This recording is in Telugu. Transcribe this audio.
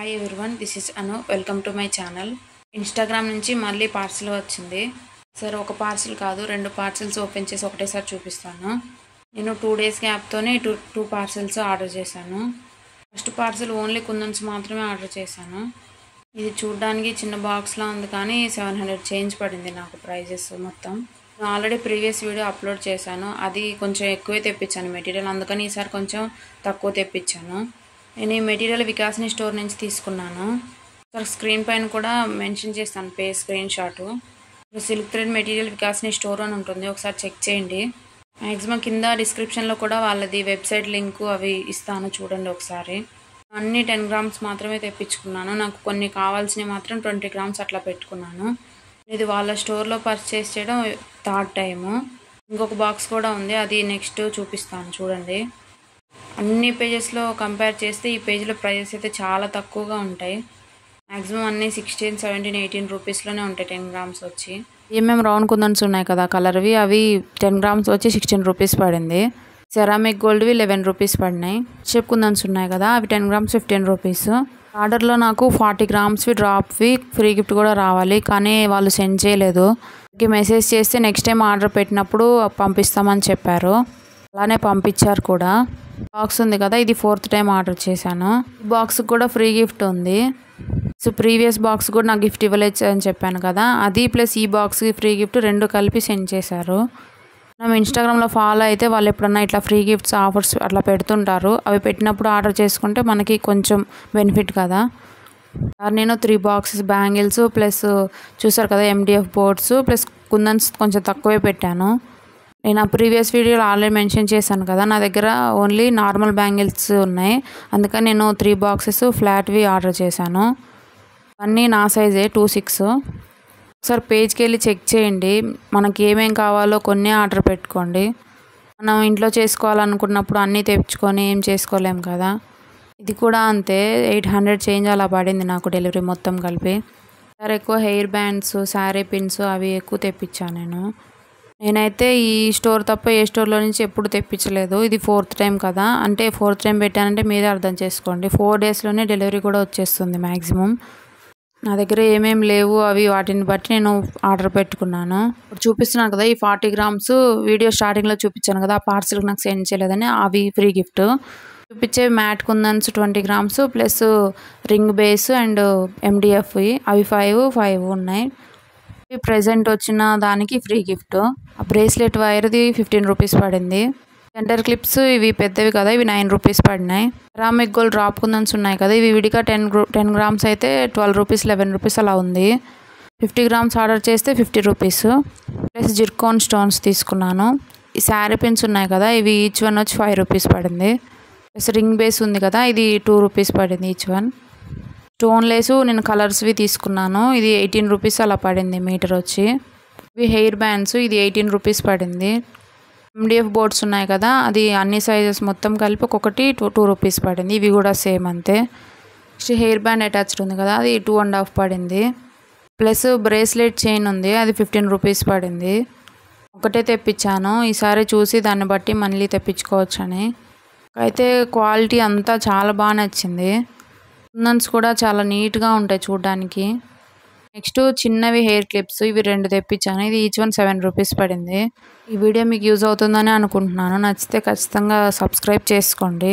Hi everyone, this is Anu. Welcome to my channel. Instagram నుంచి మళ్ళీ పార్సిల్ వచ్చింది. సరే, ఒక పార్సిల్ కాదు, 2 పార్సిల్స్ ఓపెన్ చేసి ఒకటేసారి చూపిస్తాను. నేను 2 days గ్యాప్తోనే టూ పార్సిల్స్ ఆర్డర్ చేశాను. ఫస్ట్ పార్సిల్ ఓన్లీ కుందన్స్ మాత్రమే ఆర్డర్ చేశాను. ఇది చూడడానికి చిన్న బాక్స్లా ఉంది, కానీ 700 చేంజ్ పడింది నాకు ప్రైజెస్ మొత్తం. నేను ఆల్రెడీ ప్రీవియస్ వీడియో అప్లోడ్ చేశాను. అది కొంచెం ఎక్కువే తెప్పించాను మెటీరియల్, అందుకని ఈసారి కొంచెం తక్కువ తెప్పించాను. నేను ఈ మెటీరియల్ వికాస్ని స్టోర్ నుంచి తీసుకున్నాను. స్క్రీన్ పైన కూడా మెన్షన్ చేస్తాను screenshot. Silk thread material వికాస్ని స్టోర్ అని ఉంటుంది, ఒకసారి చెక్ చేయండి. మ్యాక్సిమం కింద డిస్క్రిప్షన్లో కూడా వాళ్ళది వెబ్సైట్ లింకు అవి ఇస్తాను, చూడండి ఒకసారి. అన్నీ 10 grams మాత్రమే తెప్పించుకున్నాను. నాకు కొన్ని కావాల్సినవి మాత్రం 20 grams అట్లా పెట్టుకున్నాను. ఇది వాళ్ళ స్టోర్లో పర్చేస్ చేయడం 3rd టైము. ఇంకొక బాక్స్ కూడా ఉంది, అది నెక్స్ట్ చూపిస్తాను చూడండి. అన్ని పేజెస్లో కంపేర్ చేస్తే ఈ పేజ్లో ప్రైజెస్ అయితే చాలా తక్కువగా ఉంటాయి. మ్యాక్సిమం అన్నీ 16, 17, 18 రూపీస్లోనే ఉంటాయి 10 grams వచ్చి. ఏమేమి రౌండ్ కుందన్స్ ఉన్నాయి కదా కలర్వి, అవి 10 grams వచ్చి 16 రూపీస్ పడింది. సెరామిక్ గోల్డ్వి 11 రూపీస్ పడినాయి. షేప్ కుందన్స్ ఉన్నాయి కదా, అవి 10 grams 15 రూపీస్. ఆర్డర్లో నాకు 40 grams డ్రాప్వి ఫ్రీ గిఫ్ట్ కూడా రావాలి, కానీ వాళ్ళు సెండ్ చేయలేదు. మెసేజ్ చేస్తే నెక్స్ట్ టైం ఆర్డర్ పెట్టినప్పుడు పంపిస్తామని చెప్పారు. అలానే పంపించారు కూడా. బాక్స్ ఉంది కదా, ఇది 4th టైం ఆర్డర్ చేశాను. బాక్స్ కూడా ఫ్రీ గిఫ్ట్ ఉంది. సో ప్రీవియస్ బాక్స్ కూడా నాకు గిఫ్ట్ ఇవ్వలేదు అని చెప్పాను కదా, అది ప్లస్ ఈ బాక్స్కి ఫ్రీ గిఫ్ట్ 2 కలిపి సెండ్ చేశారు. మనం ఇన్స్టాగ్రామ్లో ఫాలో అయితే వాళ్ళు ఎప్పుడన్నా ఇట్లా ఫ్రీ గిఫ్ట్స్ ఆఫర్స్ అట్లా పెడుతుంటారు. అవి పెట్టినప్పుడు ఆర్డర్ చేసుకుంటే మనకి కొంచెం బెనిఫిట్ కదా. నేను 3 boxes బ్యాంగిల్స్ ప్లస్ చూసారు కదా MDF బోర్డ్స్ ప్లస్ కుందన్స్ కొంచెం తక్కువే పెట్టాను. నేను ఆ ప్రీవియస్ వీడియోలో ఆల్రెడీ మెన్షన్ చేశాను కదా, నా దగ్గర ఓన్లీ నార్మల్ బ్యాంగిల్స్ ఉన్నాయి, అందుకని నేను 3 boxes ఫ్లాట్వి ఆర్డర్ చేశాను. అన్నీ నా సైజే 2.6. ఒకసారి పేజ్కి వెళ్ళి చెక్ చేయండి, మనకి ఏమేం కావాలో కొన్ని ఆర్డర్ పెట్టుకోండి. మనం ఇంట్లో చేసుకోవాలనుకున్నప్పుడు అన్నీ తెచ్చుకొని ఏం చేసుకోలేం కదా. ఇది కూడా అంతే, 800 చేంజ్ అలా పడింది నాకు డెలివరీ మొత్తం కలిపి. సరే, ఎక్కువ హెయిర్ బ్యాండ్స్, శారీ పిన్స్ అవి ఎక్కువ తెప్పించాను నేనైతే ఈ స్టోర్ తప్ప ఏ స్టోర్లో నుంచి ఎప్పుడు తెప్పించలేదు. ఇది 4th టైం కదా, అంటే 4th టైం పెట్టానంటే మీరే అర్థం చేసుకోండి. 4 daysలోనే డెలివరీ కూడా వచ్చేస్తుంది మ్యాక్సిమం. నా దగ్గర ఏమేమి లేవు అవి వాటిని బట్టి నేను ఆర్డర్ పెట్టుకున్నాను. ఇప్పుడు చూపిస్తున్నాను కదా, ఈ 40 grams వీడియో స్టార్టింగ్లో చూపించాను కదా, ఆ పార్సిల్కి నాకు సెండ్ చేయలేదని, అవి ఫ్రీ గిఫ్ట్. చూపించే matte kundans 20 grams plus ring base and MDF అవి 5 ఉన్నాయి. ప్రెజెంట్ వచ్చిన దానికి ఫ్రీ గిఫ్ట్. ఆ బ్రేస్లెట్ వైర్ది 15 రూపీస్ పడింది. సెంటర్ క్లిప్స్ ఇవి పెద్దవి కదా, ఇవి 9 రూపీస్ పడినాయి. సెరామిక్ గోల్డ్ డ్రాప్ కుందన్స్ ఉన్నాయి కదా, ఇవి విడిగా 10 grams అయితే 12 రూపీస్ 11 రూపీస్ అలా ఉంది. 50 grams ఆర్డర్ చేస్తే 50 రూపీస్ ప్లస్ జిర్కోన్ స్టోన్స్ తీసుకున్నాను. ఈ శారీ పిన్స్ ఉన్నాయి కదా, ఇవి ఈచ్ వన్ వచ్చి 5 రూపీస్ పడింది. ప్లస్ రింగ్ బేస్ ఉంది కదా, ఇది 2 రూపీస్ పడింది ఈచ్ వన్. స్టోన్ లేసు నేను కలర్స్వి తీసుకున్నాను, ఇది 18 రూపీస్ అలా పడింది మీటర్ వచ్చి. ఇవి హెయిర్ బ్యాండ్స్, ఇది 18 రూపీస్ పడింది. MDF బోర్డ్స్ ఉన్నాయి కదా, అది అన్ని సైజెస్ మొత్తం కలిపి ఒక్కొక్కటి 2 రూపీస్ పడింది. ఇవి కూడా సేమ్ అంతే. నెక్స్ట్ హెయిర్ బ్యాండ్ అటాచ్డ్ ఉంది కదా, అది 2.5 పడింది. ప్లస్ బ్రేస్లెట్ చైన్ ఉంది, అది 15 రూపీస్ పడింది. ఒకటే తెప్పించాను, ఈసారి చూసి దాన్ని బట్టి మళ్ళీ తెప్పించుకోవచ్చని. అయితే క్వాలిటీ అంతా చాలా బాగా నచ్చింది. కుందన్స్ కూడా చాలా నీట్గా ఉంటాయి చూడడానికి. నెక్స్ట్ చిన్నవి హెయిర్ క్లిప్స్, ఇవి 2 తెప్పించాను, ఇది ఈచ్ వన్ 7 రూపీస్ పడింది. ఈ వీడియో మీకు యూజ్ అవుతుందని అనుకుంటున్నాను. నచ్చితే ఖచ్చితంగా సబ్స్క్రైబ్ చేసుకోండి.